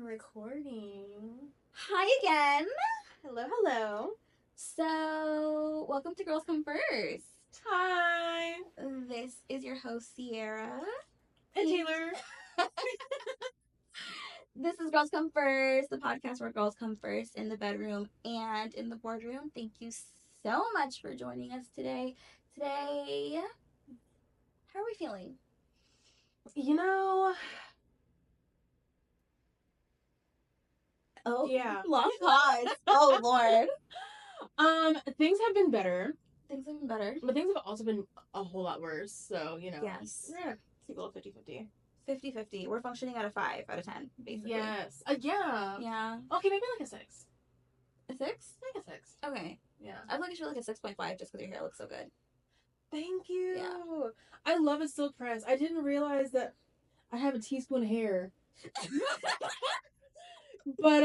recording. Hi again. Hello. So, welcome to Girls Come First. Hi. This is your host, Sierra. And Taylor. This is Girls Come First, the podcast where girls come first in the bedroom and in the boardroom. Thank you so much for joining us today. Today, how are we feeling? Oh, yeah. Long pause. Oh, Lord. Things have been better, Things have been better. but things have also been a whole lot worse. So, Yes. we're gonna keep a little 50-50. 50-50. We're functioning at a 5 out of 10, basically. Yes. Yeah. Yeah. Okay, maybe like a 6. A 6? Like a 6. Okay. Yeah. I'd like to feel like a 6.5 just because your hair looks so good. Thank you. Yeah. I love a silk press. I didn't realize that I have a teaspoon of hair. But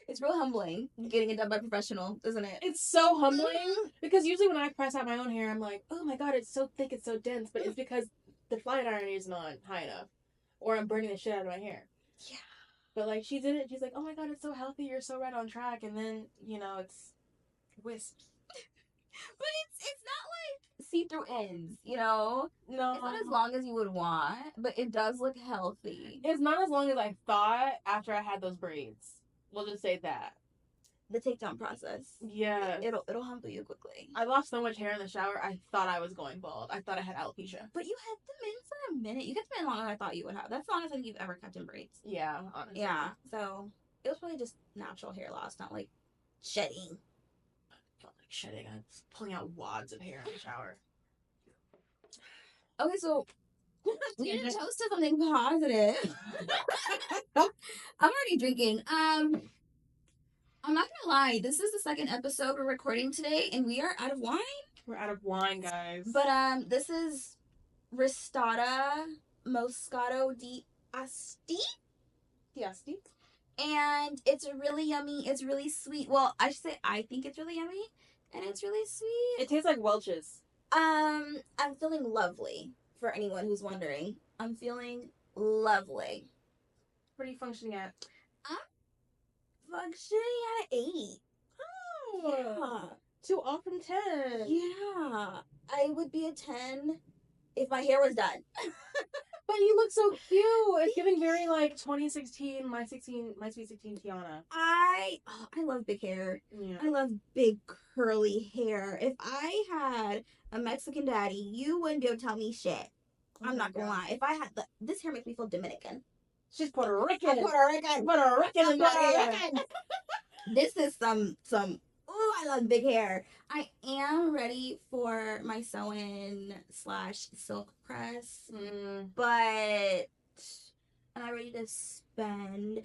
It's real humbling getting it done by professional, isn't it? it's so humbling because usually when I press out my own hair, I'm like, oh my god, it's so thick, it's so dense. But it's because the flat iron is not high enough, or I'm burning the shit out of my hair. Yeah. But like she did it, she's like, oh my god, it's so healthy, you're so right on track, and then it's wisps. But it's not like see-through ends, you know? No, It's not as long as you would want, but it does look healthy. It's not as long as I thought after I had those braids. We'll just say that. The takedown process. Yes. It'll humble you quickly. I lost so much hair in the shower, I thought I was going bald. I thought I had alopecia. But you had them in for a minute. You kept them in longer than I thought you would have. That's the longest thing you've ever kept in braids. Yeah, honestly. Yeah. So it was probably just natural hair loss, not like shedding. Felt like shedding. I was pulling out wads of hair in the shower. Okay, so we need to toast to something positive. I'm already drinking. I'm not gonna lie, this is the second episode we're recording today, and we are out of wine. We're out of wine, guys. But this is Ristata Moscato di Asti, and it's really yummy. It's really sweet. Well, I should say I think it's really yummy, and it's really sweet. It tastes like Welch's. I'm feeling lovely. For anyone who's wondering, I'm feeling lovely. What are you functioning at? Functioning at an 8. Oh, 2 off from 10. Yeah, I would be a 10 if my hair was done. But you look so cute. It's giving very like 2016, my Sweet 16 Tiana. I love big hair. Yeah. I love big curly hair. If I had a Mexican daddy, you wouldn't be able to tell me shit. I'm not gonna lie. If I had this hair makes me feel Dominican. She's Puerto Rican. I'm Puerto Rican. Puerto Rican in Puerto Rican. This is some. Oh, I love big hair. I am ready for my sew-in / silk press, but am I ready to spend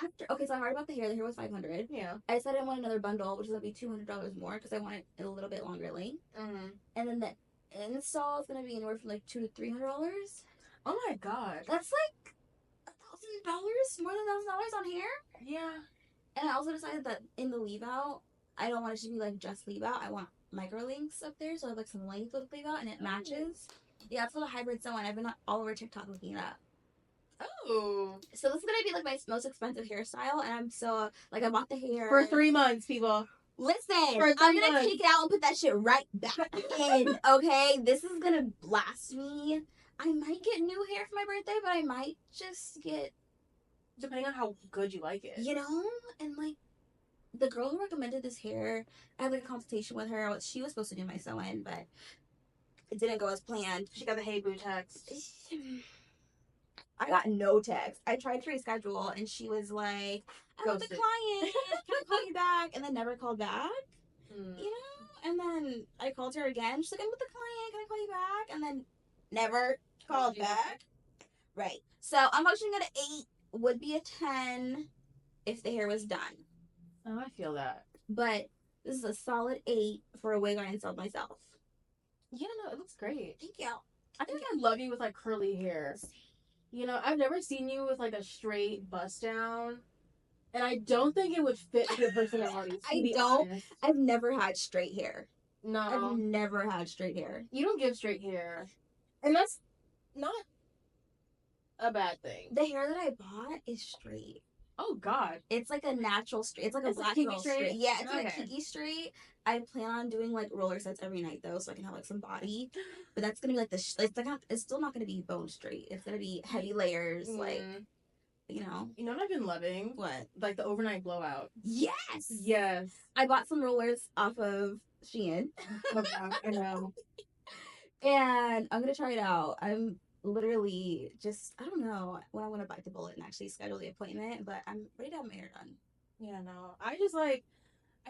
after? Okay, so I heard about the hair. The hair was $500. Yeah. I decided I want another bundle, which is gonna be $200 more because I want it in a little bit longer length. And then the install is gonna be anywhere from like $200 to $300. Oh my god. That's like $1,000, more than $1,000 on hair. Yeah. And I also decided that in the leave out, I don't want it to be like just leave out. I want micro links up there, so I have like some length with leave out, and it matches. Yeah, it's called a hybrid sew-in. I've been all over TikTok looking it up. Oh. So this is gonna be like my most expensive hairstyle, and I'm so like I bought the hair For 3 months, people. Listen, For I'm 3 gonna months. take it out and put that shit right back in. Okay, this is gonna last me. I might get new hair for my birthday, but I might just get, Depending on how good you like it. and like the girl who recommended this hair, I had like a consultation with her. She was supposed to do my sew-in, but it didn't go as planned. She got the hey boo text. I got no text. I tried to reschedule, and she was like, "I'm with the client. Can I call you back?" And then never called back. And then I called her again. She's like, "I'm with the client. Can I call you back?" And then never called back. Right. So I'm functioning at an 8. Would be a 10 if the hair was done. Oh, I feel that. But this is a solid 8 for a wig I installed myself. Yeah, no, it looks great. Thank you. I think I love you with like curly hair. I've never seen you with like a straight bust down. And I don't think it would fit your personality. I've never had straight hair. No. I've never had straight hair. You don't give straight hair. And that's not a bad thing. The hair that I bought is straight. Oh God. It's like a natural straight. It's like a It's black like girl kinky straight? Yeah, it's like a Okay. kinky straight. I plan on doing like roller sets every night though, so I can have like some body. But that's gonna be like it's still not gonna be bone straight. It's gonna be heavy layers, like you know. You know what I've been loving? What? Like the overnight blowout. Yes. Yes. I bought some rollers off of Shein. Oh God, I know. And I'm gonna try it out. I'm literally just I don't know when I'm gonna bite the bullet and actually schedule the appointment, but I'm ready to have my hair done. Yeah, no. I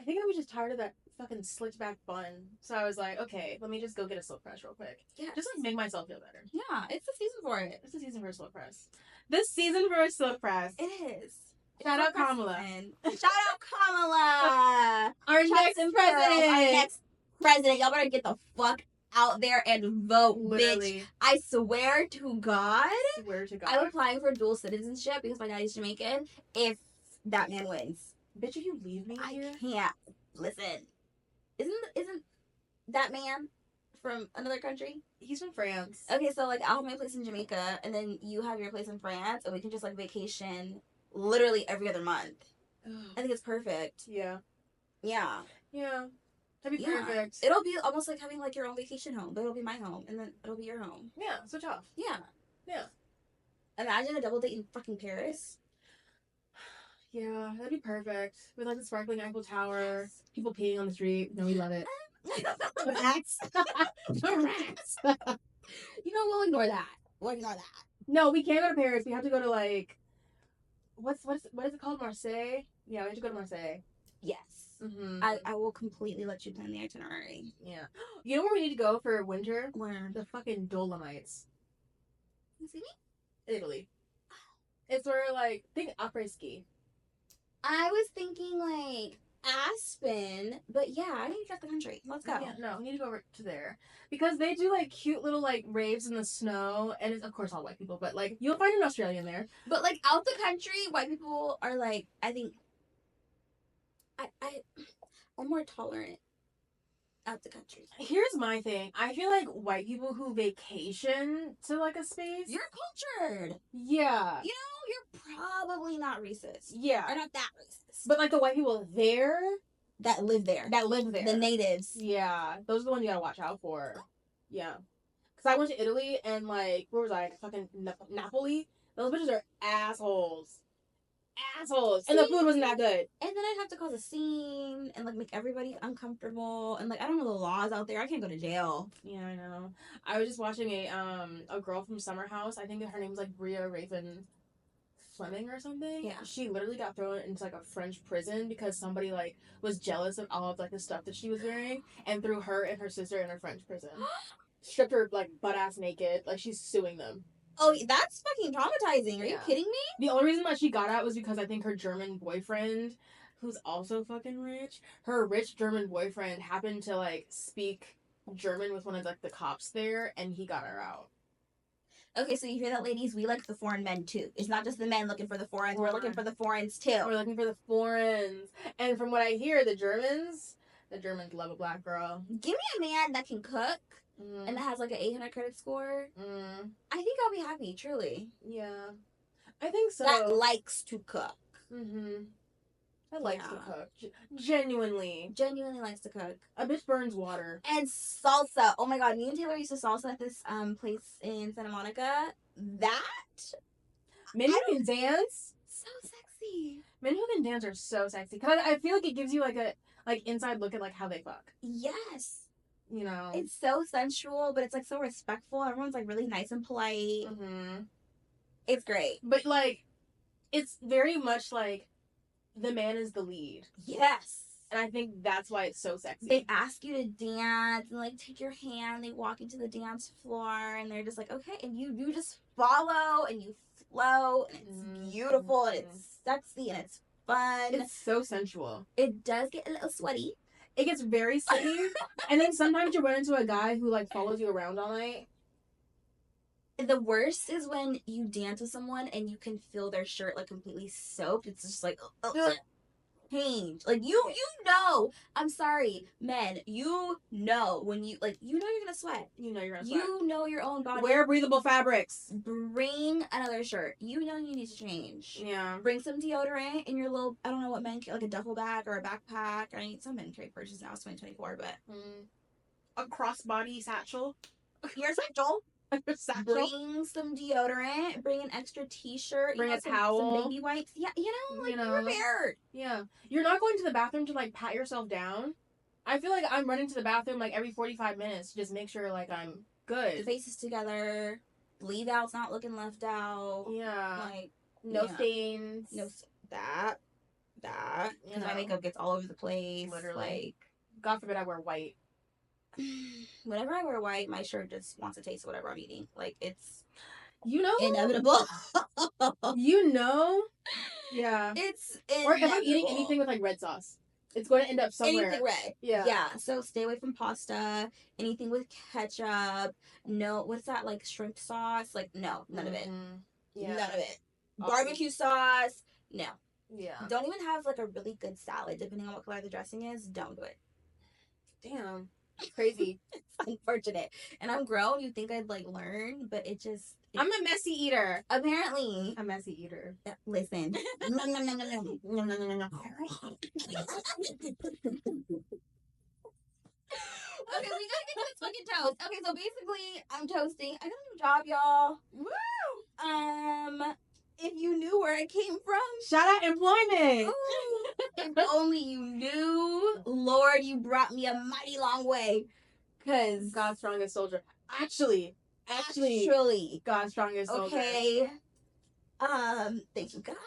think I was just tired of that fucking slicked back bun. So I was like, okay, let me just go get a slow press real quick. Yeah. Just like make myself feel better. Yeah, it's the season for it. It's the season for a slow press. This season for a slow press. It is. Shout out Kamala. Shout out Kamala. Our next president. Our next president. Y'all better get the fuck out there and vote, Literally. bitch. I swear to God. Swear to God. I'm applying for dual citizenship because my daddy's Jamaican. If that man wins. Bitch, if you leave me here. I can't. Listen. Isn't that man from another country? He's from France. Okay, so like I'll have my place in Jamaica and then you have your place in France and we can just like vacation literally every other month. I think it's perfect. Yeah. Yeah. Yeah. That'd be perfect. It'll be almost like having like your own vacation home, but it'll be my home and then it'll be your home. Yeah, switch off. Yeah. Yeah. Imagine a double date in fucking Paris. Yeah, that'd be perfect. With like the sparkling Eiffel Tower, people peeing on the street. No, we love it. Rats. Rats. You know, we'll ignore that. We'll ignore that. No, we can't go to Paris. We have to go to like, what is it called? Marseille? Yeah, we have to go to Marseille. Yes. Mm-hmm. I will completely let you plan the itinerary. Yeah. You know where we need to go for winter? Where? The fucking Dolomites. You see me? Italy. It's where like think après ski. I was thinking like Aspen, but yeah, I need to check the country. Let's go. Yeah, no, we need to go over to there because they do like cute little like raves in the snow, and it's of course all white people, but like you'll find an Australian there. But like out the country, white people are like I think I'm more tolerant out the country. Here's my thing. I feel like white people who vacation to like a space, You're cultured. yeah, You know, you're probably not racist. yeah, Or not that racist. but like the white people there that live there. that live there, The natives. yeah, those are the ones you gotta watch out for. Yeah, because I went to Italy and like where was I? Fucking Napoli. Those bitches are assholes. And the food wasn't that good. And then I'd have to cause a scene and like make everybody uncomfortable and like I don't know the laws out there. I can't go to jail. Yeah, I know. I was just watching a girl from Summer House. I think her name's like Bria Raven Fleming or something. Yeah. She literally got thrown into like a French prison because somebody like was jealous of all of like the stuff that she was wearing and threw her and her sister in a French prison. Stripped her like butt ass naked. Like she's suing them. Oh, that's fucking traumatizing. Are you Yeah. kidding me? The only reason that she got out was because I think her German boyfriend, who's also fucking rich, her rich German boyfriend happened to like speak German with one of like the cops there, and he got her out. Okay, so you hear that, ladies? We like the foreign men too. It's not just the men looking for the foreigns. We're looking for the foreigns too. We're looking for the foreigners, and from what I hear, the Germans love a black girl. Give me a man that can cook Mm. and that has like an 800 credit score. I think I'll be happy, truly. Yeah, I think so. That likes to cook. I like to Yeah. cook. Genuinely. Genuinely likes to cook. A bitch burns water. And salsa. Oh my god, me and Taylor used to salsa at this place in Santa Monica. That Men who can dance. so sexy. Men who can dance are so sexy. Cause I feel like it gives you like a inside look at like how they fuck. Yes. You know. It's so sensual, but it's like so respectful. Everyone's like really nice and polite. It's great. But like, it's very much like the man is the lead, Yes. and I think that's why it's so sexy. They ask you to dance and like take your hand. They walk you to the dance floor and they're just like, okay, and you just follow and you flow and it's beautiful and it's sexy and it's fun. It's so sensual. It does get a little sweaty. It gets very sweaty, and then sometimes you run into a guy who like follows you around all night. The worst is when you dance with someone and you can feel their shirt like completely soaked. It's just like, change. Like you know. I'm sorry, men. You know when you like. You know you're gonna sweat. You know you're gonna sweat. You know your own body. Wear breathable fabrics. Bring another shirt. You know you need to change. Yeah. Bring some deodorant in your little. I don't know what men carry, like a duffel bag or a backpack. I mean, some men carry purses now. It's 2024, but a crossbody satchel. Your satchel. Satchel. Bring some deodorant. Bring an extra T-shirt. Bring a some towel. Some baby wipes. Yeah, you know, like You know. be prepared. Yeah, you're not going to the bathroom to like pat yourself down. I feel like I'm running to the bathroom like every 45 minutes to just make sure like I'm good. The faces together. Leave out's not looking left out. Yeah. Like no stains. No that. Because my makeup gets all over the place. Literally. Like, God forbid I wear white. Whenever I wear white, my shirt just wants to taste whatever I'm eating. Like, it's inevitable. Yeah. It's inevitable. Or if I'm eating anything with like red sauce, it's going to end up somewhere. Anything red. Yeah. So stay away from pasta. Anything with ketchup. No, what's that, like shrimp sauce? Like, no, none of it. Yeah. None of it. Barbecue sauce. No. Yeah. Don't even have like a really good salad, depending on what color the dressing is. Don't do it. Damn. Crazy. It's unfortunate. And I'm grown. You think I'd like learn, but I'm a messy eater. Apparently. A messy eater. Listen. Okay, we gotta get to this fucking toast. Okay, so basically, I'm toasting. I got a new job, y'all. Woo! If you knew where I came from. Shout out employment. Ooh, if only you knew. Lord, you brought me a mighty long way. Cause God's strongest soldier. Actually, God's strongest soldier. Okay. Thank you, God,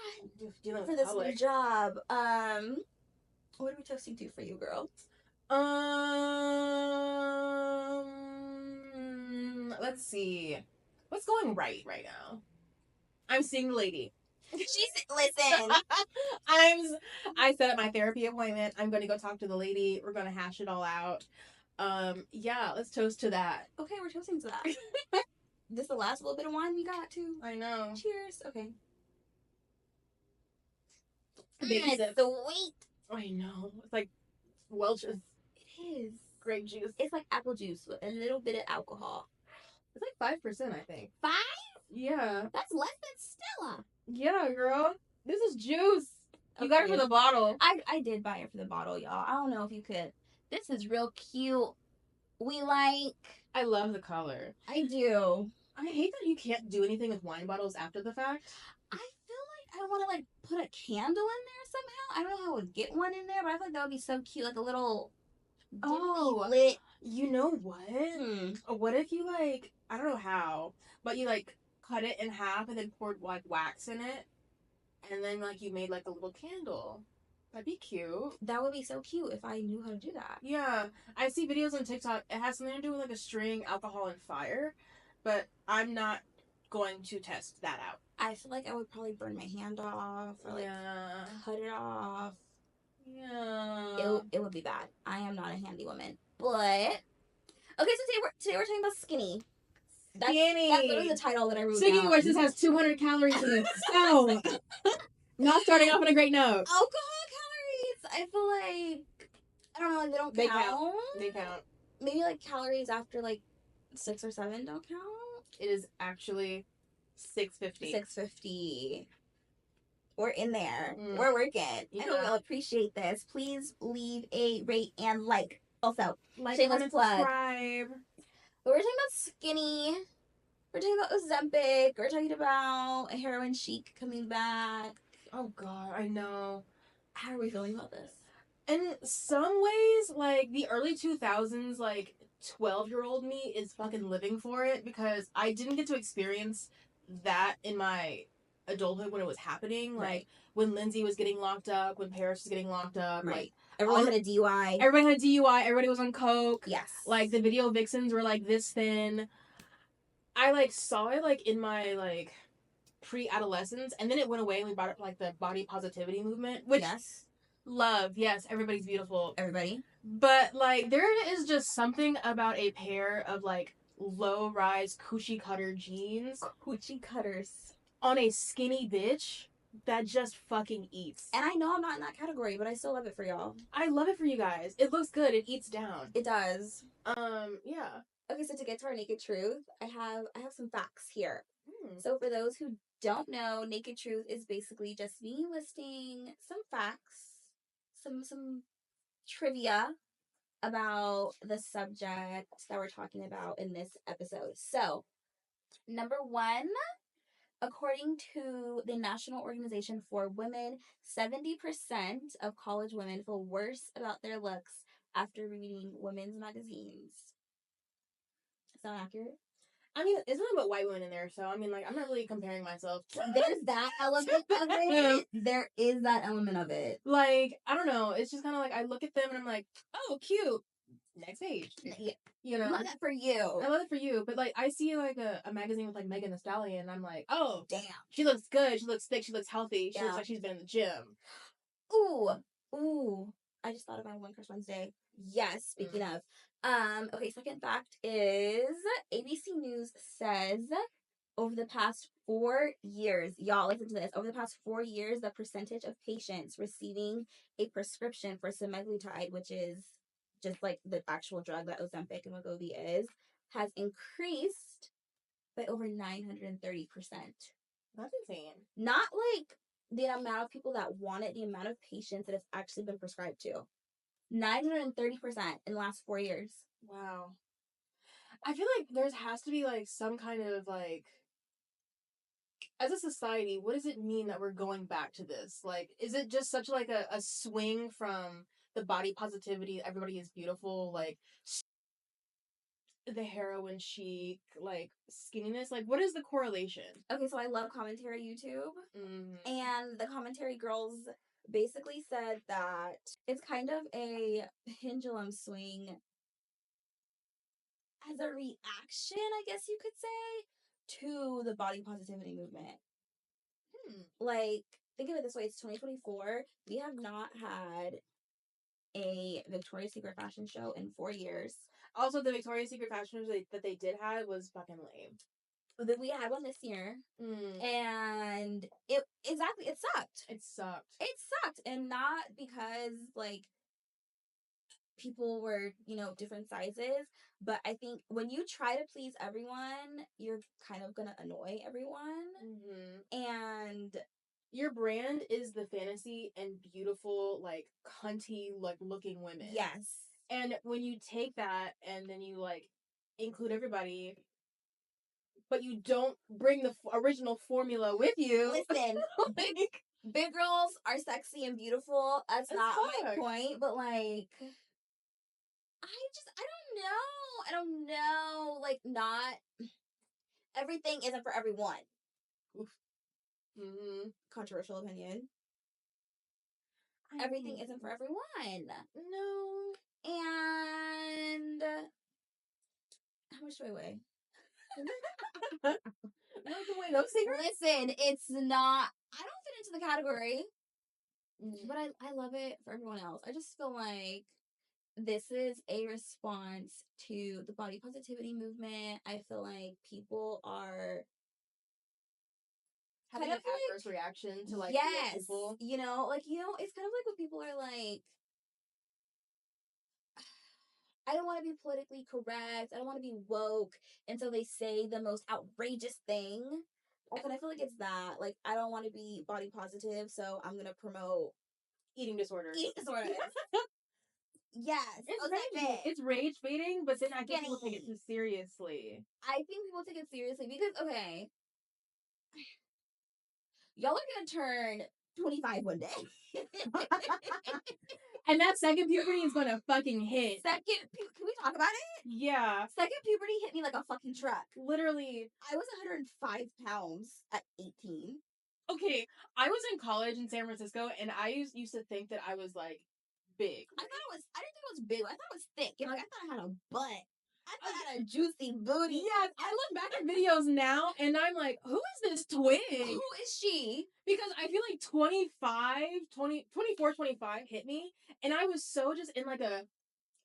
for this new job. What are we toasting to for you, girl? Let's see. What's going right now? I'm seeing the lady. Listen. I set up my therapy appointment. I'm going to go talk to the lady. We're going to hash it all out. Yeah, let's toast to that. Okay, we're toasting to that. This is the last little bit of wine we got too. I know. Cheers. Okay. It's sweet. I know. It's like Welch's. It is. Grape juice. It's like apple juice with a little bit of alcohol. It's like 5%, I think. 5? Yeah. That's less than Stella. Yeah, girl. This is juice. You got it for the bottle. I did buy it for the bottle, y'all. I don't know if you could. This is real cute. I love the color. I do. I hate that you can't do anything with wine bottles after the fact. I feel like I want to like put a candle in there somehow. I don't know how I would get one in there, but I feel like that would be so cute, like a little lit. You know what? What if you like, I don't know how, but you like cut it in half and then poured like wax in it, and then like you made like a little candle. That'd be cute. That would be so cute if I knew how to do that. Yeah. I see videos on TikTok. It has something to do with like a string, alcohol, and fire. But I'm not going to test that out. I feel like I would probably burn my hand off or like cut it off. Yeah. It would be bad. I am not a handy woman. But okay, so today we're talking about skinny. That's literally the title that I wrote down. Which this has 200 calories in it. So not starting off on a great note. Alcohol calories. I feel like I don't know, like they don't count. They count. Maybe like calories after like 6 or 7 don't count. It is actually 650. 650. We're in there. We're working. Yeah. I hope you'll appreciate this. Please leave a rate and like. Also, shameless plug. Subscribe. But we're talking about skinny. We're talking about Ozempic. We're talking about a heroin chic coming back. Oh God, I know. How are we feeling about this? In some ways, like the early 2000s, like 12-year-old me is fucking living for it because I didn't get to experience that in my adulthood when it was happening. Right. Like when Lindsay was getting locked up, when Paris was getting locked up. Right. Like everyone had a DUI. Everybody had a DUI. Everybody was on coke. Yes. Like the video vixens were like this thin. I like saw it like in my like pre-adolescence, and then it went away and we brought up like the body positivity movement, which love. Yes, everybody's beautiful. Everybody. But like there is just something about a pair of like low-rise coochie cutter jeans. Coochie cutters. On a skinny bitch that just fucking eats. And I know I'm not in that category, but I still love it for y'all. I love it for you guys. It looks good. It eats down. It does. Yeah. Okay, so to get to our naked truth, I have some facts here. So for those who don't know, naked truth is basically just me listing some facts, some trivia about the subject that we're talking about in this episode. So, number 1, according to the National Organization for Women, 70% of college women feel worse about their looks after reading women's magazines. Is that accurate? I mean, there's nothing but white women in there, so I mean, like, I'm not really comparing myself. There's that element of it. There is that element of it. Like, I don't know. It's just kind of like I look at them and I'm like, oh, cute. Next page. Yeah. You know, Love that for you. I love it for you, but like I see like a magazine with like Megan Thee Stallion, and I'm like, oh, damn, she looks good. She looks thick. She looks healthy. She looks like she's been in the gym. Ooh. I just thought about One Crush Wednesday. Yes, speaking of. Okay, second fact is ABC News says over the past 4 years, y'all listen to this, over the past 4 years, the percentage of patients receiving a prescription for semaglutide, which is just like the actual drug that Ozempic and Wegovy is, has increased by over 930%. That's insane. Not like the amount of people that want it, the amount of patients that it's actually been prescribed to. 930% in the last 4 years. Wow. I feel like there has to be like some kind of like, as a society, what does it mean that we're going back to this? Like, is it just such like a swing from the body positivity, everybody is beautiful, like the heroin chic, like skinniness? Like, what is the correlation? Okay, so I love commentary YouTube, and the commentary girls basically said that it's kind of a pendulum swing as a reaction, I guess you could say, to the body positivity movement. Like, think of it this way, it's 2024. We have not had a Victoria's Secret fashion show in 4 years. Also, the Victoria's Secret fashion show that they did have was fucking lame. But we had one this year, and it sucked. It sucked, and not because like people were, different sizes, but I think when you try to please everyone, you're kind of gonna annoy everyone, and your brand is the fantasy and beautiful, like cunty, like looking women. Yes. And when you take that and then you like include everybody, but you don't bring the original formula with you. Listen, big girls are sexy and beautiful. That's not my point, but like, I don't know. Like, not everything isn't for everyone. Oof. Controversial opinion. Everything isn't for everyone. No. And how much do I weigh? Listen, it's not. I don't fit into the category, but I love it for everyone else. I just feel like this is a response to the body positivity movement. I feel like people are having an adverse reaction to like people. It's kind of like when people are like, I don't want to be politically correct. I don't want to be woke. And so they say the most outrageous thing. And I feel like it's that. Like, I don't want to be body positive, so I'm going to promote eating disorders. Yes. It's rage baiting, but then I think people take it too seriously. I think people take it seriously because, okay, y'all are going to turn 25 one day. And that second puberty is going to fucking hit. Can we talk about it? Yeah. Second puberty hit me like a fucking truck. Literally. I was 105 pounds at 18. Okay, I was in college in San Francisco, and I used to think that I was, like, big. I didn't think it was big. I thought it was thick. I thought I had a butt. I thought I had a juicy booty. Yes, I look back at videos now, and I'm like, who is this twig? Who is she? Because I feel like 24, 25 hit me, and I was so just in like a,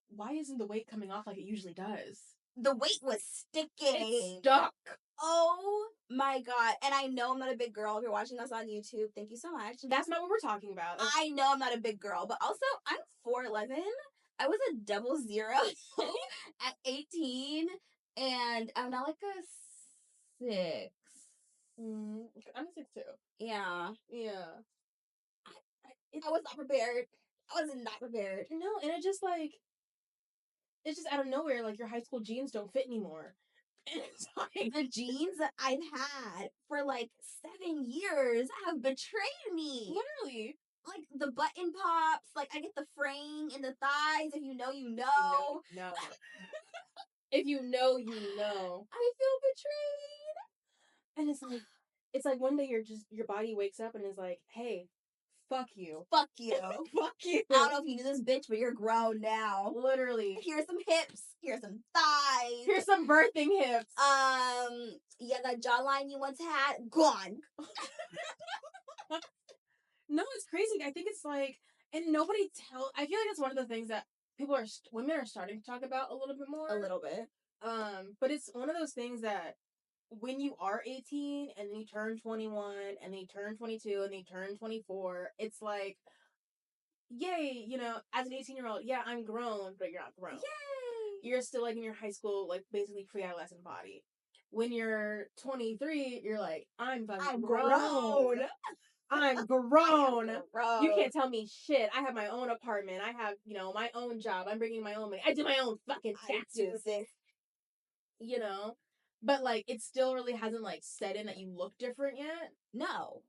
why isn't the weight coming off like it usually does? the weight was sticking. It stuck. Oh my god. And I know I'm not a big girl. If you're watching us on YouTube, thank you so much. That's not what we're talking about. I know I'm not a big girl, but also I'm 4'11". I was a 00 at 18, and I'm not like a 6. I'm a 6'2". Yeah. Yeah. I was not prepared. I was not prepared. No, and it's just out of nowhere, like your high school jeans don't fit anymore. And it's like the jeans that I've had for like 7 years have betrayed me. Literally. Like the button pops, like I get the fraying in the thighs. If you know, you know. No. If you know, you know. I feel betrayed. And it's like one day your body wakes up and is like, hey, fuck you. Fuck you. Fuck you. I don't know if you knew this, bitch, but you're grown now. Literally. Here's some hips. Here's some thighs. Here's some birthing hips. Yeah, that jawline you once had, gone. No, it's crazy. I think it's like, and nobody I feel like it's one of the things that women are starting to talk about a little bit more. A little bit. But it's one of those things that when you are 18 and then you turn 21 and then you turn 22 and then you turn 24, it's like, yay, you know, as an 18-year-old, yeah, I'm grown, but you're not grown. Yay! You're still like in your high school, like basically pre-adolescent body. When you're 23, you're like, I'm grown. I'm grown. You can't tell me shit. I have my own apartment. I have, you know, my own job. I'm bringing my own money. I do my own fucking taxes. You know? But, like, it still really hasn't, like, set in that you look different yet. No.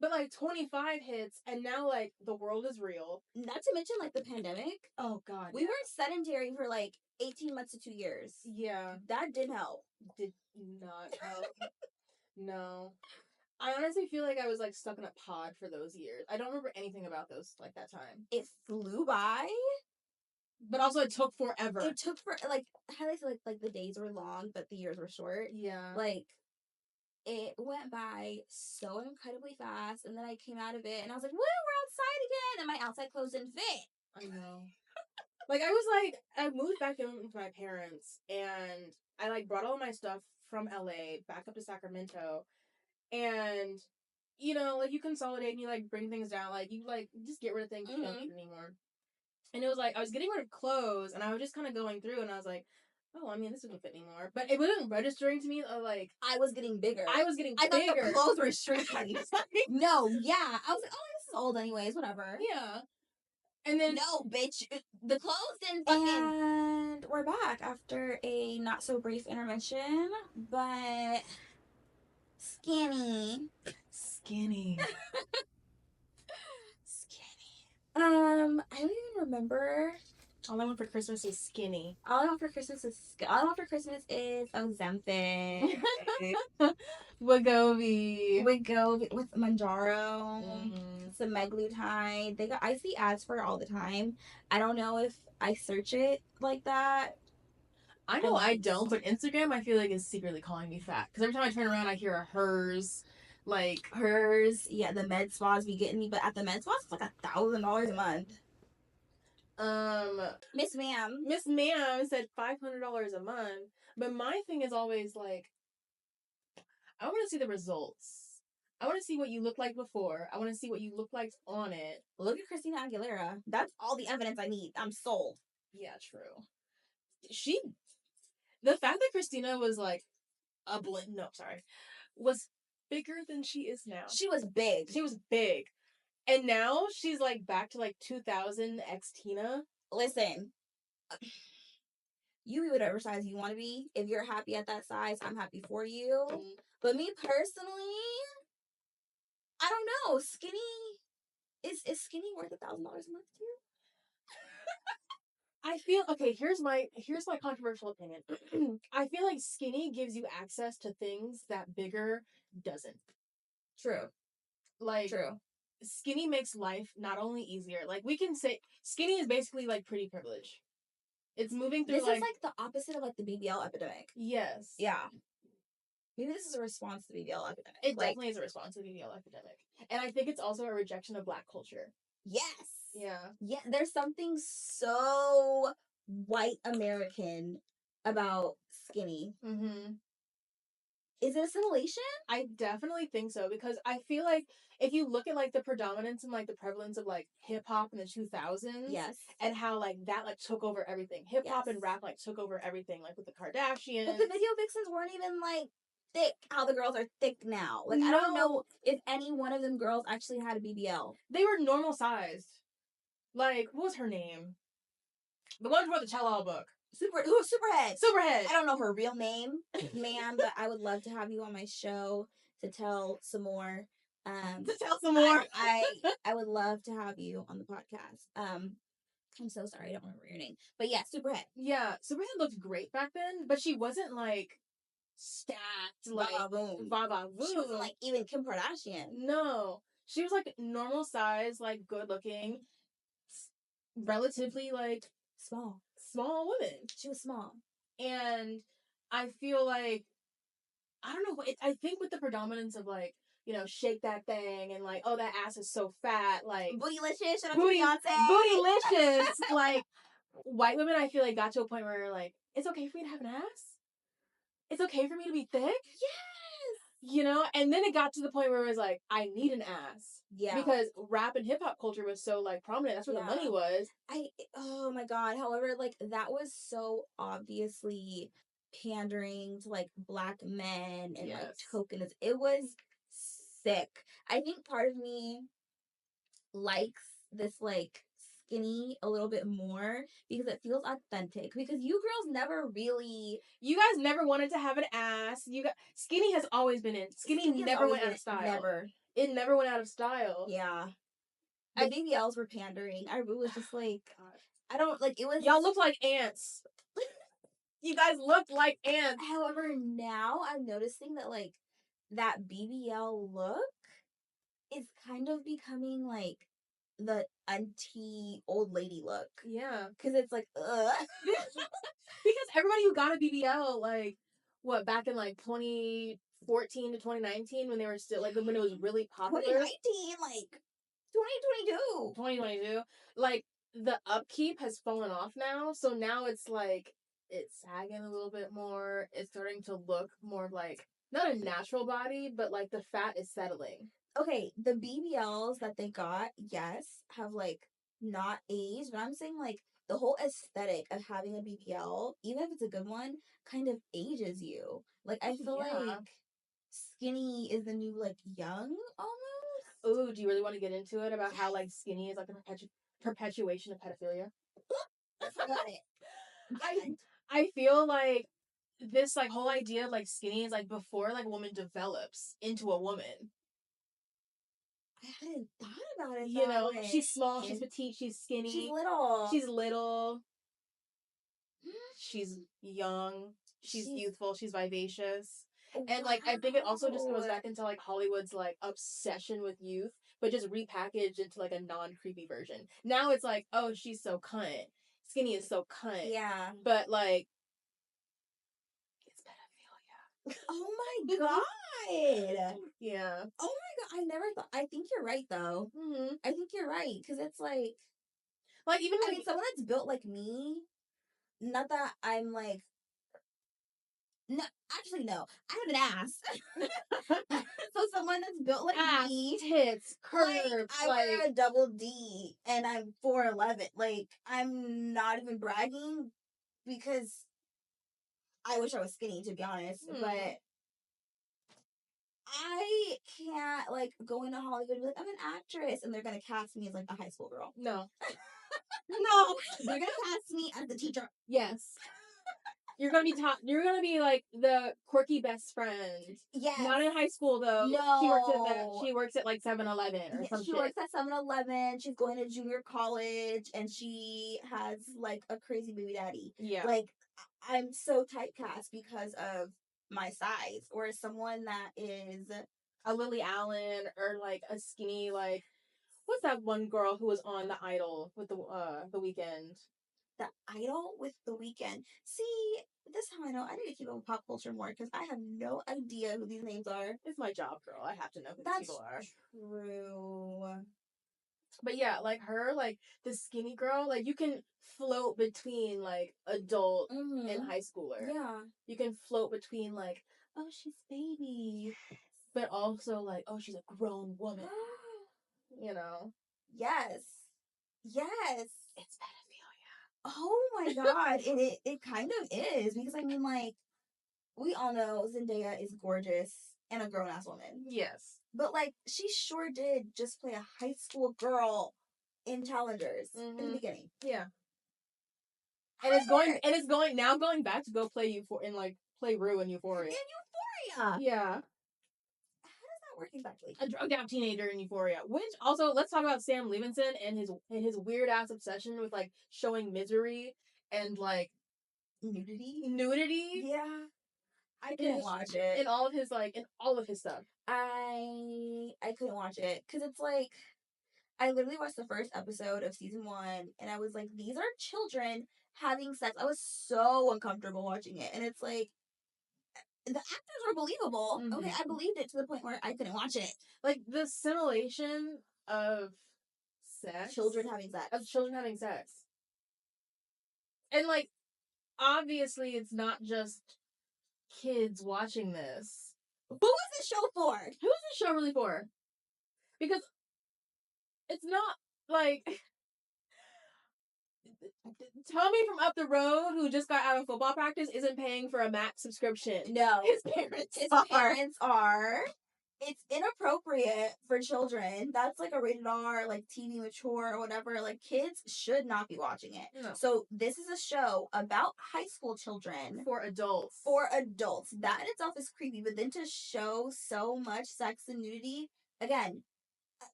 But, like, 25 hits, and now, like, the world is real. Not to mention, like, the pandemic. Oh, God. We were sedentary for, like, 18 months to 2 years. Yeah. That didn't help. Did not help. No. I honestly feel like I was, like, stuck in a pod for those years. I don't remember anything about those, like, that time. It flew by. But also it took forever. It took like, how do I say, like, the days were long, but the years were short. Yeah. Like, it went by so incredibly fast, and then I came out of it, and I was like, woo, we're outside again, and my outside clothes didn't fit. I know. Like, I moved back in with my parents, and I, like, brought all my stuff from LA back up to Sacramento, and, you know, like, you consolidate and you, like, bring things down, like, you, like, just get rid of things you don't need anymore. And it was like, I was getting rid of clothes, and I was just kind of going through, and I was like, oh, I mean, this doesn't fit anymore. But it wasn't registering to me, like... I was getting bigger. I thought the clothes were shrinking. No, yeah. I was like, oh, this is old anyways, whatever. Yeah. And then... No, bitch. The clothes didn't fucking... And we're back after a not-so-brief intermission, but... Skinny. I don't even remember. All I want for Christmas is skinny. All I want for Christmas is Ozempic. Wegovy with Manjaro. Semaglutide. I see ads for it all the time. I don't know if I search it like that. I know I don't, but Instagram I feel like is secretly calling me fat. Because every time I turn around I hear a hers. Like hers, yeah, the med spas be getting me, but at the med spas it's like $1,000 a month. Miss Ma'am said $500 a month, but my thing is always like, I want to see the results. I want to see what you look like before. I want to see what you look like on it. Look at Christina Aguilera. That's all the evidence I need. I'm sold. Yeah, true. The fact that Christina was like was bigger than she is now. She was big. And now she's like back to like 2000 X Tina. Listen, you be whatever size you want to be. If you're happy at that size, I'm happy for you. But me personally, I don't know. Skinny is skinny worth $1,000 a month to you? I feel okay. Here's my controversial opinion. I feel like skinny gives you access to things that bigger doesn't. True. Skinny makes life not only easier. Like, we can say skinny is basically like pretty privilege. It's moving through. This is like the opposite of like the BBL epidemic. Yes. Yeah. Maybe this is a response to the BBL epidemic. It definitely is a response to the BBL epidemic, and I think it's also a rejection of Black culture. Yes. Yeah. Yeah. There's something so white American about skinny. Mm-hmm. Is it assimilation? I definitely think so, because I feel like if you look at like the predominance and like the prevalence of like hip hop in the 2000s, Yes. and how like that like took over everything. Hip hop Yes. and rap like took over everything, like with the Kardashians. But the video vixens weren't even like thick. How the girls are thick now. Like I No. don't know if any one of them girls actually had a BBL. They were normal sized. Like, what was her name? The one who wrote the tell-all book. Superhead. Superhead. I don't know her real name, ma'am, but I would love to have you on my show to tell some more. To tell some more. I would love to have you on the podcast. I'm so sorry, I don't remember your name. But yeah, Superhead. Yeah, Superhead looked great back then, but she wasn't like stacked like Vava Voom. She wasn't like even Kim Kardashian. No. She was like normal size, like good looking, relatively like small woman. She was small. And I feel like, I don't know, I think with the predominance of like, you know, shake that thing and like, oh, that ass is so fat, like Bootylicious, shout out to Beyonce. Bootylicious. Like, white women, I feel like got to a point where like, it's okay for me to have an ass. It's okay for me to be thick. Yes. You know, and then it got to the point where it was like, I need an ass. Yeah. Because rap and hip hop culture was so like prominent. That's where the money was. Oh my God. However, like that was so obviously pandering to like black men and like tokenness. It was sick. I think part of me likes this like skinny a little bit more because it feels authentic, because you girls you guys never wanted to have an ass. Skinny has always been in. Skinny never went out of style. It never went out of style. Yeah. And BBLs were pandering. I was just like, I don't like it was. Y'all look like ants. You guys looked like ants. However, now I'm noticing that like that BBL look is kind of becoming like the auntie old lady look. Yeah. Because it's like, ugh. Because everybody who got a BBL, like, what, back in like 2014 to 2019, when they were still, like, when it was really popular. 2019, like, 2022. 2022. Like, the upkeep has fallen off now. So now it's like, it's sagging a little bit more. It's starting to look more like, not a natural body, but like the fat is settling. Okay, the BBLs that they got, yes, have like not aged, but I'm saying like the whole aesthetic of having a BBL, even if it's a good one, kind of ages you. Like I feel like skinny is the new like young almost. Oh, do you really want to get into it about how like skinny is like a perpetuation of pedophilia? Got it. I feel like this like whole idea of like skinny is like before like a woman develops into a woman. I hadn't thought about it. You know, she's small, she's petite, she's skinny. She's little. She's young. She's youthful. She's vivacious. And like I think it also just goes back into like Hollywood's like obsession with youth, but just repackaged into like a non-creepy version. Now it's like, oh, she's so cunt. Skinny is so cunt. Yeah. But like, it's pedophilia. Oh my God. Yeah. Oh my God. I never thought. I think you're right though. Mm-hmm. I think you're right, because it's like even I mean, someone that's built like me. Not that I'm like. No, actually, no. I have an ass. So someone that's built like ass, me, tits, curves. Like, I wear a double D and I'm 4'11". Like, I'm not even bragging, because I wish I was skinny, to be honest. But I can't like go into Hollywood and be like, I'm an actress, and they're gonna cast me as like a high school girl. No. No, they're gonna cast me as the teacher. Yes. You're gonna be You're gonna be like the quirky best friend. Yes. Not in high school though. No. She works at like 7-Eleven or some shit. She works at 7-Eleven. She's going to junior college, and she has like a crazy baby daddy. Yeah. Like, I'm so typecast because of my size, or someone that is a Lily Allen, or like a skinny, like, what's that one girl who was on The Idol with the Weeknd? The Idol with The Weeknd. See, this is how I know I need to keep up with pop culture more, because I have no idea who these names are. It's my job, girl. I have to know who these people are. True. But yeah, like her, like the skinny girl, like you can float between like the skinny girl, like you can float between like adult and high schooler. Yeah. You can float between like, oh, she's baby, but also like, oh, she's a grown woman. You know? Yes. Yes. It's pedophilia. Oh my god. It kind of is. Because I mean, like, we all know Zendaya is gorgeous and a grown ass woman. Yes. But like she sure did just play a high school girl in Challengers in the beginning. Yeah. And it's going back to go play play Rue in Euphoria. In Euphoria. Yeah. How is that working back? A drugged out teenager in Euphoria. Which also, let's talk about Sam Levinson and his weird ass obsession with like showing misery and like nudity. Yeah. I couldn't watch it. In all of his stuff. I couldn't watch it because it's like I literally watched the first episode of season 1 and I was like, these are children having sex. I was so uncomfortable watching it, and it's like the actors were believable. Mm-hmm. Okay, I believed it to the point where I couldn't watch it. Like the simulation of sex, children having sex, and like obviously it's not just kids watching this. Who is this show for? Who is this show really for? Because it's not like Tommy from up the road who just got out of football practice isn't paying for a Max subscription. No. His parents are. It's inappropriate for children. That's like a rated R, like TV mature or whatever. Like kids should not be watching it. No. So this is a show about high school children. For adults. That in itself is creepy. But then to show so much sex and nudity, again,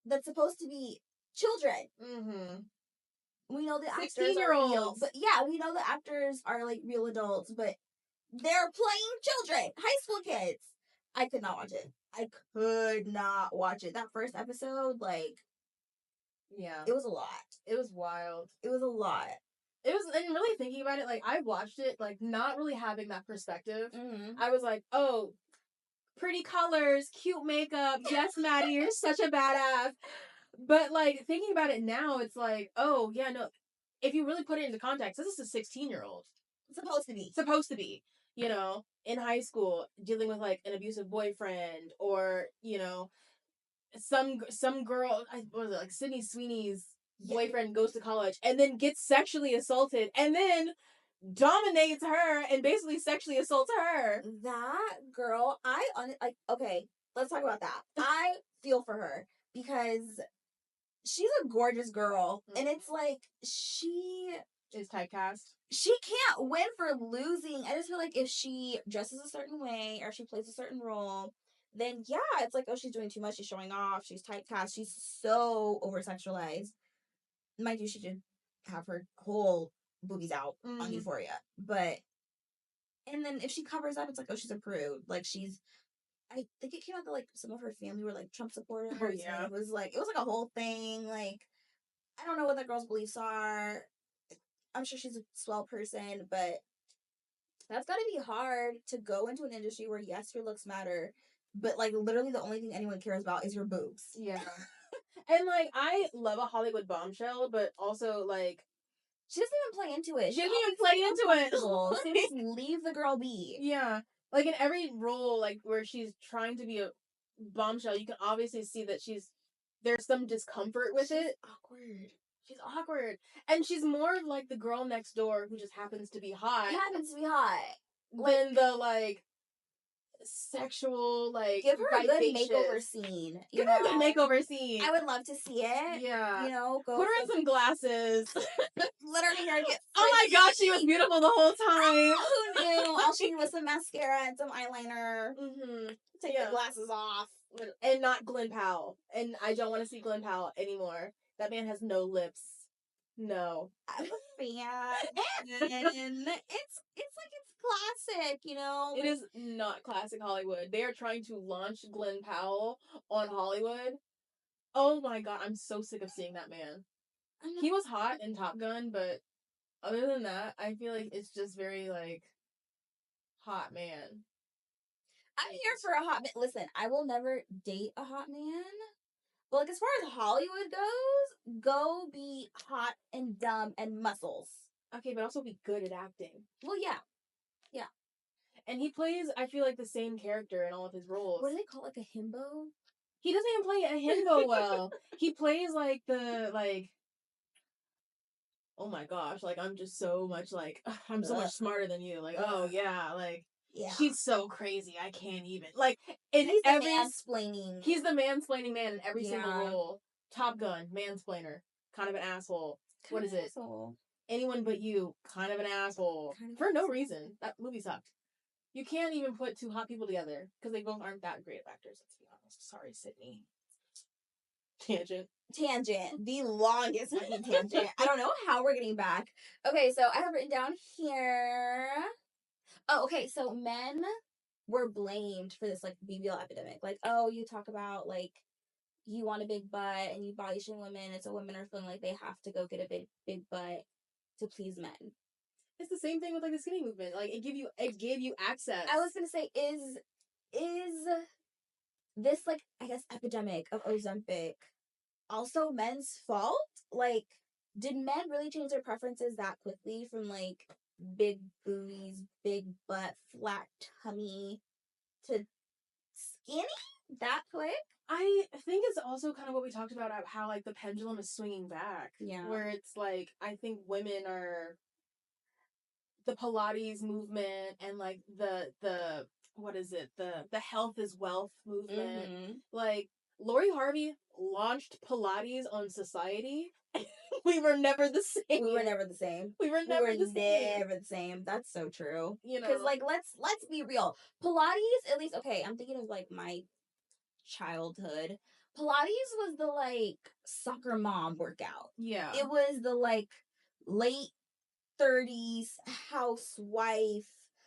that's supposed to be children. Mm-hmm. We know the actors are real. But yeah, we know the actors are like real adults, but they're playing children, high school kids. I could not watch it. I could not watch it. That first episode, like, yeah, it was a lot. It was wild. It was a lot. It was, and really thinking about it, like, I watched it, like, not really having that perspective. Mm-hmm. I was like, oh, pretty colors, cute makeup. Yes, Maddie, you're such a badass. But, like, thinking about it now, it's like, oh, yeah, no. If you really put it into context, this is a 16-year-old. Supposed to be. You know, in high school, dealing with, like, an abusive boyfriend or, you know, some girl, what was it, like, Sydney Sweeney's boyfriend goes to college and then gets sexually assaulted and then dominates her and basically sexually assaults her. That girl, okay, let's talk about that. I feel for her because she's a gorgeous girl, and it's like she is typecast. She can't win for losing. I just feel like if she dresses a certain way or she plays a certain role, then yeah, it's like, oh, she's doing too much. She's showing off. She's typecast. She's so over sexualized. Mind you, she did have her whole boobies out on Euphoria, but and then if she covers up, it's like, oh, she's a prude. Like I think it came out that like some of her family were like Trump supporters. Oh, yeah. It was like a whole thing. Like, I don't know what that girl's beliefs are. I'm sure she's a swell person, but that's gotta be hard to go into an industry where yes, your looks matter, but like literally the only thing anyone cares about is your boobs. Yeah. And like I love a Hollywood bombshell, but also like she doesn't even play into it. She doesn't even play into it. So just leave the girl be. Yeah. Like in every role, like where she's trying to be a bombshell, you can obviously see that there's some discomfort with it. She's awkward. And she's more of like the girl next door who just happens to be hot. Than the like sexual, like, give her a good makeover scene. Give her a good makeover scene. I would love to see it. Yeah. You know, put her in some glasses. Let her hair get. Oh my gosh, she was beautiful the whole time. Who knew? All she needed was some mascara and some eyeliner. Mm-hmm. Take the glasses off. And not Glenn Powell. And I don't want to see Glenn Powell anymore. That man has no lips. No. I'm a fan. And it's classic, you know? It is not classic Hollywood. They are trying to launch Glenn Powell on Hollywood. Oh my god, I'm so sick of seeing that man. He was hot in Top Gun, but other than that, I feel like it's just very, like, hot man. I'm here for a hot man. Listen, I will never date a hot man. But like as far as Hollywood goes, go be hot and dumb and muscles. Okay, but also be good at acting. Well, yeah. And he plays, I feel like, the same character in all of his roles. What do they call it, like a himbo? He doesn't even play a himbo well. He plays like the like. Oh my gosh! Like I'm just so much like I'm so much smarter than you. Like oh yeah, like Yeah. she's so crazy. I can't even like in He's every the mansplaining. He's the mansplaining man in every single Yeah. role. Top Gun, mansplainer, kind of an asshole. Kind What of is it? asshole. Anyone But You, kind of an asshole. Kind of For no reason. That movie sucked. You can't even put two hot people together because they both aren't that great of actors. Let's be honest. Sorry, Sydney. Tangent. The longest fucking tangent. I don't know how we're getting back. Okay, so I have written down here. Oh, okay, so men were blamed for this like BBL epidemic. Like, oh, you talk about like you want a big butt and you body shame women, and so women are feeling like they have to go get a big butt to please men. It's the same thing with like the skinny movement. Like it gave you access. I was gonna say, is this like I guess epidemic of Ozempic also men's fault? Like, did men really change their preferences that quickly from like big booties, big butt, flat tummy to skinny that quick? I think it's also kind of what we talked about how like the pendulum is swinging back. Yeah. Where it's like I think women are the Pilates movement and like the what is it? The health is wealth movement. Mm-hmm. Like Lori Harvey launched Pilates on society. We were never the same. We were never the same. We were never the same. That's so true. You know, because like let's be real. Pilates, at least okay. I'm thinking of like my childhood. Pilates was the like soccer mom workout. Yeah, it was the like late 30s housewife,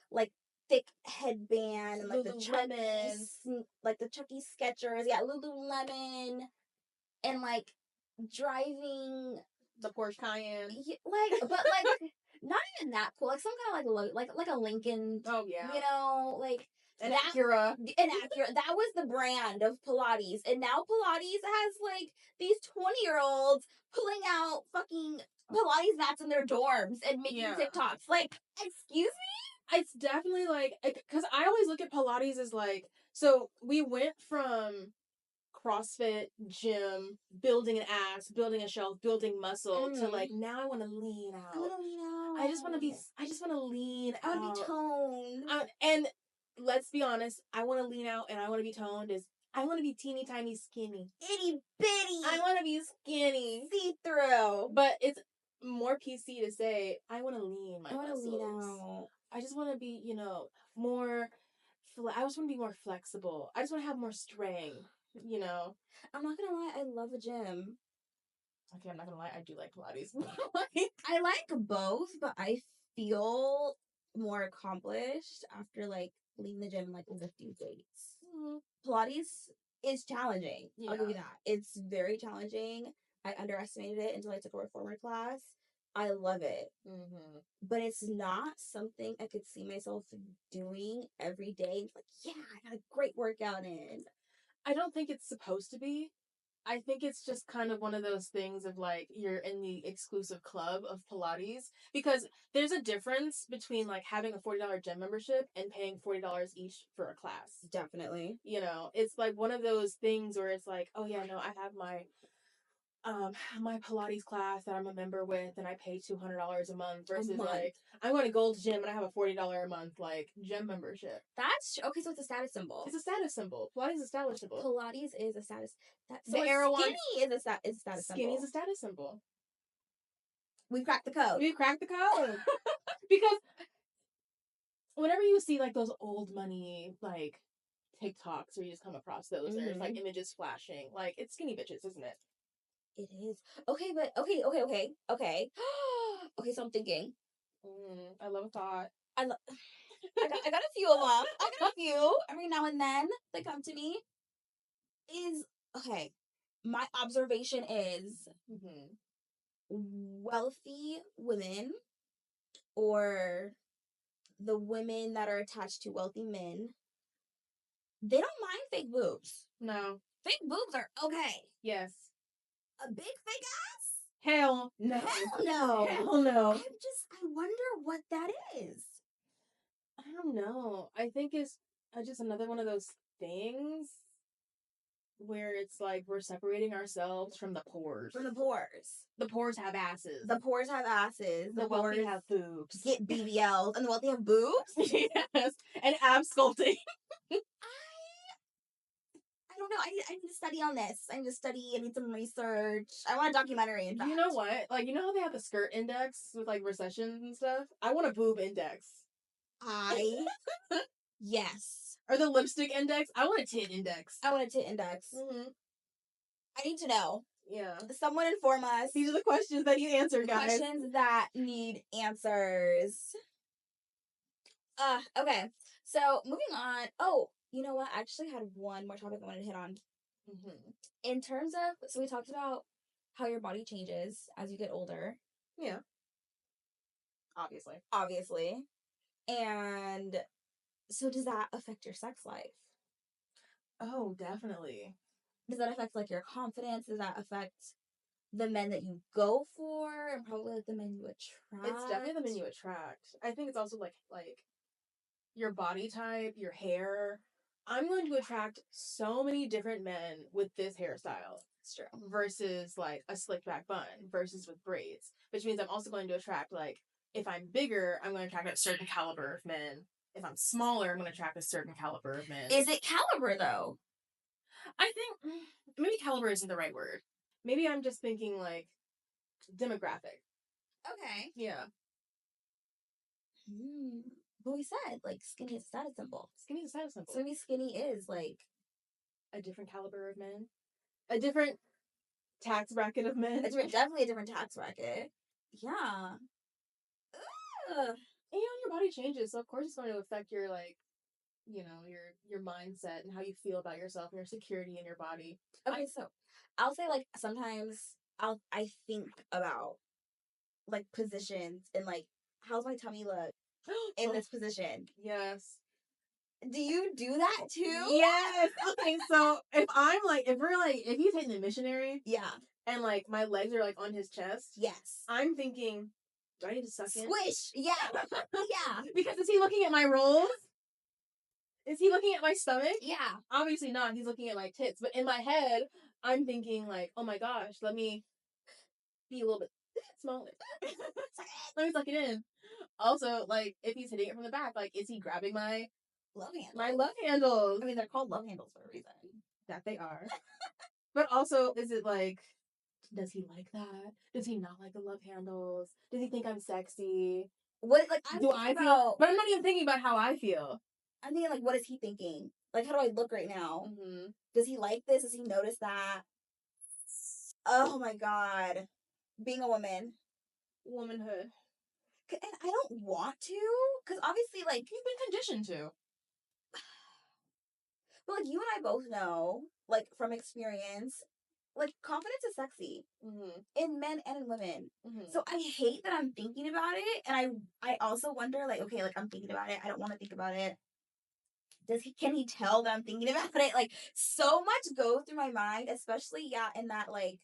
like thick headband and like the Chucky Skechers, yeah, Lululemon, and like driving the Porsche Cayenne, like, but like not even that cool, like some kind of like a Lincoln. Oh yeah, you know, like an Acura. That was the brand of Pilates, and now Pilates has like these 20-year-olds pulling out fucking Pilates mats in their dorms and making TikToks. Like, excuse me? It's definitely like, because I always look at Pilates as like, so we went from CrossFit, gym, building an ass, building a shelf, building muscle to like, now I want to lean out. I want to lean out. I just want to lean out. I want to be toned. And let's be honest, I want to lean out and I want to be toned I want to be teeny tiny skinny. Itty bitty. I want to be skinny. See through. But it's more PC to say, I want to lean my I want to muscles. lean out. I just want to be, more, I just want to be more flexible. I just want to have more strength, I'm not going to lie, I love a gym. Okay, I'm not going to lie, I do like Pilates. I like both, but I feel more accomplished after like leaving the gym, like lifting weights. Pilates is challenging. Yeah. I'll give you that. It's very challenging. I underestimated it until I took a reformer class. I love it. Mm-hmm. But it's not something I could see myself doing every day. It's like, yeah, I got a great workout in. I don't think it's supposed to be. I think it's just kind of one of those things of like you're in the exclusive club of Pilates, because there's a difference between like having a $40 gym membership and paying $40 each for a class. Definitely. It's like one of those things where it's like, oh yeah, no, I have my Pilates class that I'm a member with and I pay $200 a month versus like I'm going to Gold's Gym and I have a $40 a month like gym membership. That's okay. So it's a status symbol. It's a status symbol. Pilates is a status symbol. Pilates is a status. The Erewhon skinny is a status symbol. Skinny is a status symbol. We've cracked the code. Because whenever you see like those old money like TikToks where you just come across those, there's like images flashing. Like it's skinny bitches, isn't it? It is. Okay, but okay. Okay, so I'm thinking. I love a thought. I got a few of them. I got a few every now and then that come to me. My observation is wealthy women or the women that are attached to wealthy men they don't mind fake boobs. No. Fake boobs are okay. Yes. A big fake ass? Hell no. Hell no. Hell no. I wonder what that is. I don't know. I think it's just another one of those things where it's like we're separating ourselves from the pores. From the pores. The pores have asses. The pores have asses. The wealthy have boobs. Get BBLs. And the wealthy have boobs? Yes. And ab sculpting. I don't know. I need to study on this. I need to study. I need some research. I want a documentary, in fact. You know what? Like, you know how they have the skirt index with like recessions and stuff? I want a boob index. Yes. Or the lipstick index. I want a tit index. I want a tit index. Mm-hmm. I need to know. Yeah. Someone inform us. These are the questions that you answer, guys. Questions that need answers. Okay. So moving on. Oh, you know what? I actually had one more topic I wanted to hit on. Mm-hmm. In terms of, so we talked about how your body changes as you get older. Yeah. Obviously. And so does that affect your sex life? Oh, definitely. Does that affect like your confidence? Does that affect the men that you go for and probably like the men you attract? It's definitely the men you attract. I think it's also like your body type, your hair. I'm going to attract so many different men with this hairstyle. It's true. Versus like a slick back bun versus with braids. Which means I'm also going to attract like, if I'm bigger, I'm going to attract a certain caliber of men. If I'm smaller, I'm going to attract a certain caliber of men. Is it caliber though? I think maybe caliber isn't the right word. Maybe I'm just thinking like demographic. Okay. Yeah. But we said like skinny is a status symbol. Skinny is a status symbol. So maybe skinny is like a different caliber of men. A different tax bracket of men. Definitely a different tax bracket. Yeah. And you know, your body changes, so of course it's going to affect your like, you know, your mindset and how you feel about yourself and your security in your body. Okay, so I'll say like sometimes I think about like positions and like how's my tummy look in this position. Yes. Do you do that too? Yes. Okay, so if he's hitting the missionary, yeah, and like my legs are like on his chest, yes, I'm thinking, do I need to suck in? Squish. Yeah. Yeah. Because is he looking at my rolls? Is he looking at my stomach? Yeah. Obviously not. He's looking at my tits. But in my head, I'm thinking like, oh my gosh, let me be a little bit smaller. Let me suck it in. Also, like, if he's hitting it from the back, like, is he grabbing my love handles? My love handles. I mean, they're called love handles for a reason. That they are. But also, is it like, does he like that? Does he not like the love handles? Does he think I'm sexy? What, like, do I feel? But I'm not even thinking about how I feel. I'm thinking, like, what is he thinking? Like, how do I look right now? Mm-hmm. Does he like this? Does he notice that? Oh my god. Being a woman. Womanhood. And I don't want to, because obviously, like... You've been conditioned to. But, like, you and I both know, like, from experience, like, confidence is sexy. Mm-hmm. In men and in women. Mm-hmm. So I hate that I'm thinking about it, and I also wonder, like, okay, like, I'm thinking about it. I don't want to think about it. Can he tell that I'm thinking about it? Like, so much goes through my mind, especially, yeah, in that, like,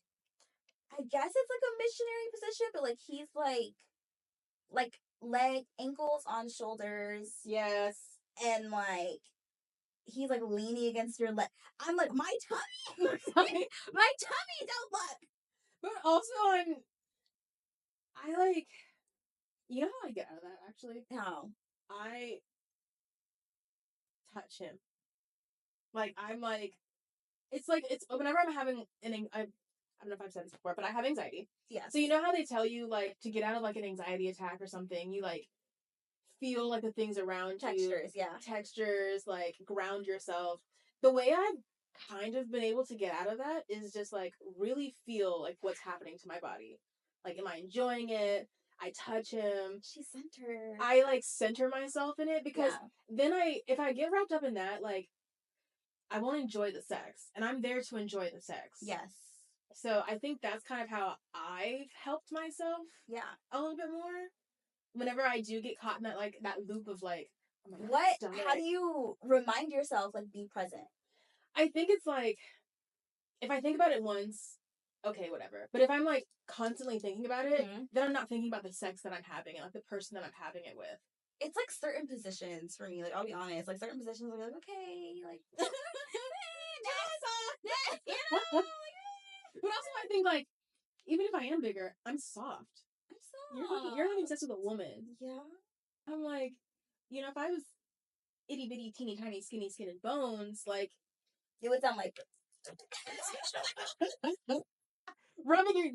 I guess it's, like, a missionary position, but, like, he's, like, leg, ankles on shoulders. Yes. And, like, he's, like, leaning against your leg. I'm, like, my tummy! My tummy, don't look! But also, I, like, you know how I get out of that, actually? How? I touch him. Like, I'm, like, it's, whenever I'm having I don't know if I've said this before, but I have anxiety. Yes. So you know how they tell you, like, to get out of, like, an anxiety attack or something, you, like, feel, like, the things around Textures, you. yeah. Textures, like, ground yourself. The way I've kind of been able to get out of that is just, like, really feel, like, what's happening to my body. Like, am I enjoying it? I touch him. She's centered. I, like, center myself in it because then if I get wrapped up in that, like, I won't enjoy the sex. And I'm there to enjoy the sex. Yes. So I think that's kind of how I've helped myself. Yeah. A little bit more. Whenever I do get caught in that, like, that loop of, like, Oh my God, What? stomach. How do you remind yourself, like, be present? I think it's like, if I think about it once, okay, whatever. But if I'm like constantly thinking about it, then I'm not thinking about the sex that I'm having and like the person that I'm having it with. It's like certain positions for me. Like, I'll be honest. Like, certain positions, I'll be like, okay, like, next, you know? But also, I think like, even if I am bigger, I'm soft. I'm soft. You're having sex with a woman. Yeah. I'm like, you know, if I was itty bitty, teeny tiny, skinny skin and bones, like, it would sound like rubbing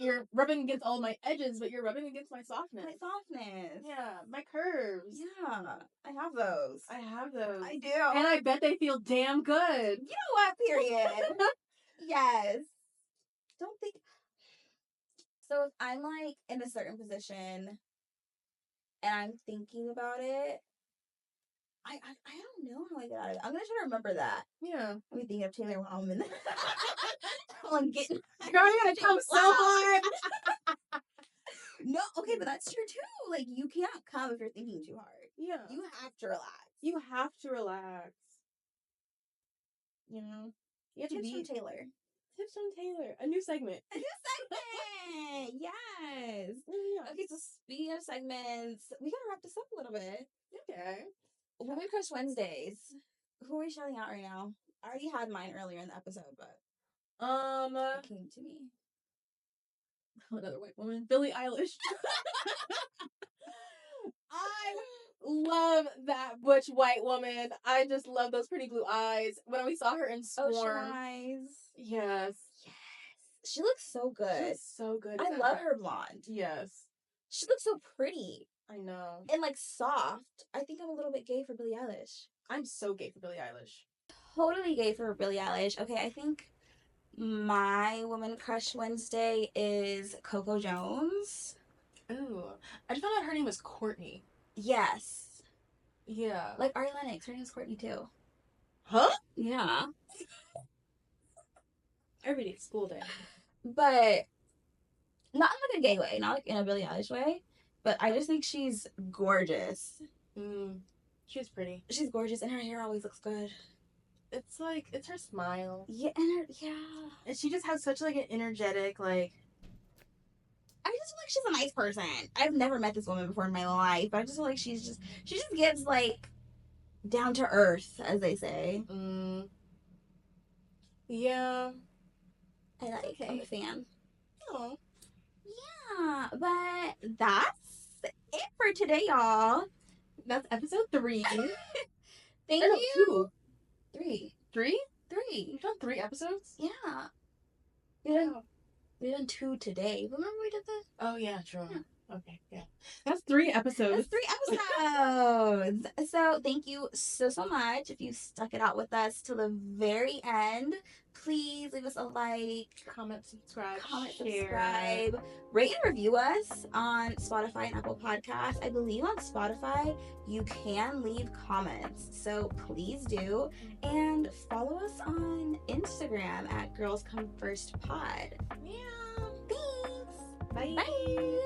you're rubbing against all my edges, but you're rubbing against my softness. My softness. Yeah, my curves. Yeah, I have those. I do. And I bet they feel damn good. You know what? Period. Yes. Don't think. So if I'm like in a certain position and I'm thinking about it, I don't know how I get out of it. I'm gonna try to remember that. Yeah. Let me think of Taylor while I'm in the while I'm getting. Girl, you're gonna come so hard. No, okay, but that's true too. Like, you can't come if you're thinking too hard. Yeah. You have to relax. You have to relax. You know? You have Tips to from Taylor. Tips from Taylor. A new segment. A new segment! Yes! Yeah. Okay, so speaking of segments, we gotta wrap this up a little bit. Okay. Women Crush Wednesdays. Who are we shouting out right now? I already had mine earlier in the episode, but it came to me. Another white woman. Billie Eilish. I love that butch white woman. I just love those pretty blue eyes. When we saw her in Swarm. Ocean Eyes. Yes. Yes. She looks so good. She looks so good. I love her blonde. Yes. She looks so pretty. I know. And like soft. I think I'm a little bit gay for Billie Eilish. I'm so gay for Billie Eilish. Totally gay for Billie Eilish. Okay, I think my Woman Crush Wednesday is Coco Jones. Ooh. I just found out her name was Courtney. Yes. Yeah. Like Ari Lennox, her name's Courtney too. Huh? Yeah. Every day, school day. But not in like a gay way, not like in a Billie Eilish way. But I just think she's gorgeous. She's pretty. She's gorgeous, and her hair always looks good. It's like, it's her smile. Yeah, and And she just has such like an energetic, like. I just feel like she's a nice person. I've never met this woman before in my life, but I just feel like she just gives like down to earth, as they say. Yeah. I like it. I'm a fan. Oh. Yeah, but that's it for today, y'all. That's episode 3. Thank you. 3. 3? 3. We've done 3 episodes? Yeah. We done 2 today. Remember we did this? Oh, yeah, true. Yeah. Okay, yeah. That's 3 episodes. That's 3 episodes. So thank you so much. If you stuck it out with us till the very end, please leave us a like, comment, subscribe, subscribe, rate and review us on Spotify and Apple Podcasts. I believe on Spotify you can leave comments, so please do. And follow us on Instagram at Girls Come First Pod. Yeah. Thanks. Bye. Bye.